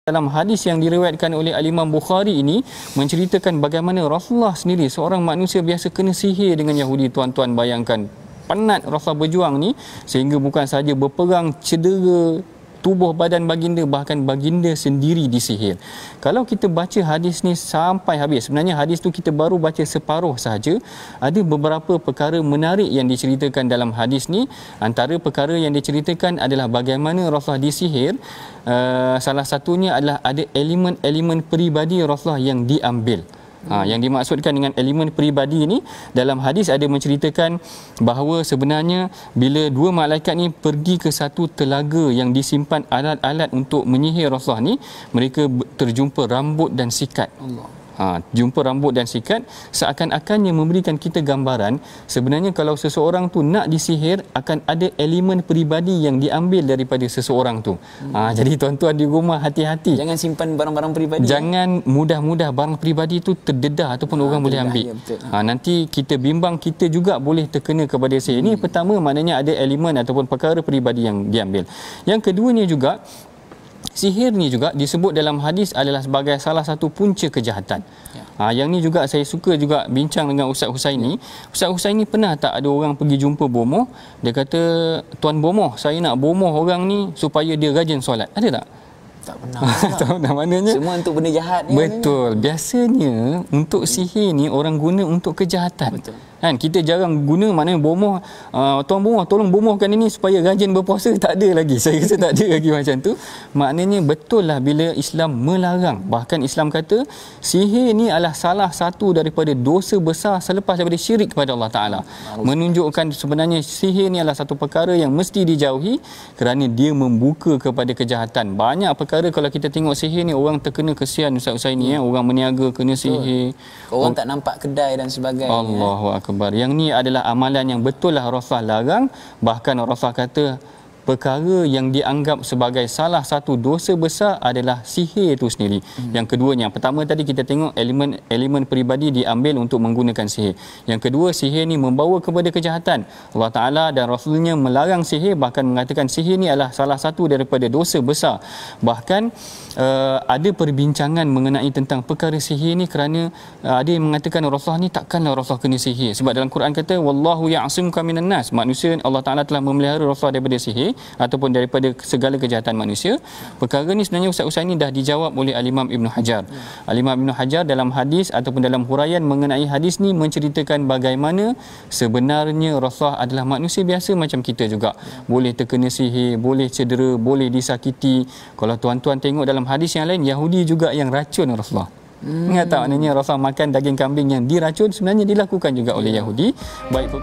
Dalam hadis yang diriwayatkan oleh Al-Imam Bukhari ini menceritakan bagaimana Rasulullah sendiri seorang manusia biasa kena sihir dengan Yahudi. Tuan-tuan bayangkan, penat Rasulullah berjuang ni sehingga bukan sahaja berperang, cedera tubuh badan baginda, bahkan baginda sendiri disihir. Kalau kita baca hadis ni sampai habis, sebenarnya hadis tu kita baru baca separuh sahaja. Ada beberapa perkara menarik yang diceritakan dalam hadis ni. Antara perkara yang diceritakan adalah bagaimana Rasulullah disihir. Salah satunya adalah ada elemen-elemen peribadi Rasulullah yang diambil. Yang dimaksudkan dengan elemen peribadi ini, dalam hadis ada menceritakan bahawa sebenarnya bila dua malaikat ni pergi ke satu telaga yang disimpan alat-alat untuk menyihir Rasulullah ni, mereka terjumpa rambut dan sikat. Jumpa rambut dan sikat, seakan-akannya memberikan kita gambaran sebenarnya kalau seseorang tu nak disihir akan ada elemen peribadi yang diambil daripada seseorang tu. Jadi tuan-tuan di rumah hati-hati. Jangan simpan barang-barang peribadi. Jangan mudah-mudah barang peribadi tu terdedah ataupun orang boleh ambil. Ya, nanti kita bimbang, kita juga boleh terkena kepada sihir. Ini pertama, maknanya ada elemen ataupun perkara peribadi yang diambil. Yang keduanya juga, sihir ni juga disebut dalam hadis adalah sebagai salah satu punca kejahatan. Yang ni juga saya suka juga bincang dengan Ustaz Husaini. Ustaz Husaini pernah tak ada orang pergi jumpa bomoh, dia kata, "Tuan bomoh, saya nak bomoh orang ni supaya dia rajin solat." Ada tak? Tak pernah. Tak pernah. Maknanya semua untuk benda jahat ni. Betul. Biasanya untuk sihir ni orang guna untuk kejahatan. Betul. Kan kita jarang guna, maknanya bomoh, tuan bomoh tolong bomohkan ini supaya rajin berpuasa. Tak ada lagi. Saya rasa tak ada lagi macam tu. Maknanya betul lah bila Islam melarang. Bahkan Islam kata sihir ni adalah salah satu daripada dosa besar selepas daripada syirik kepada Allah Ta'ala. Menunjukkan sebenarnya sihir ni adalah satu perkara yang mesti dijauhi kerana dia membuka kepada kejahatan. Banyak perkara kalau kita tengok sihir ni orang terkena, kesian Ustaz Husaini, orang meniaga kena sihir. Orang tak nampak kedai dan sebagainya. Allahu Akbar. Yang ni adalah amalan yang betul lah Rasulullah larang. Bahkan Rasulullah kata perkara yang dianggap sebagai salah satu dosa besar adalah sihir itu sendiri. Yang keduanya, pertama tadi kita tengok elemen peribadi diambil untuk menggunakan sihir. Yang kedua, sihir ni membawa kepada kejahatan. Allah Ta'ala dan Rasulnya melarang sihir, bahkan mengatakan sihir ni adalah salah satu daripada dosa besar. Bahkan ada perbincangan mengenai tentang perkara sihir ni kerana ada yang mengatakan Rasulullah ni takkanlah Rasulullah kena sihir. Sebab dalam Quran kata wallahu ya'simuka minan nas. Manusia, Allah Ta'ala telah memelihara Rasulullah daripada sihir ataupun daripada segala kejahatan manusia. Perkara ni sebenarnya Ustaz Husaini dah dijawab oleh Al-Imam Ibn Hajar. Al-Imam Ibn Hajar dalam hadis ataupun dalam huraian mengenai hadis ni menceritakan bagaimana sebenarnya Rasulullah adalah manusia biasa macam kita juga. Boleh terkena sihir, boleh cedera, boleh disakiti. Kalau tuan-tuan tengok dalam hadis yang lain, Yahudi juga yang racun Rasulullah. Ingat tak, maknanya Rasulullah makan daging kambing yang diracun sebenarnya dilakukan juga oleh Yahudi. Baik.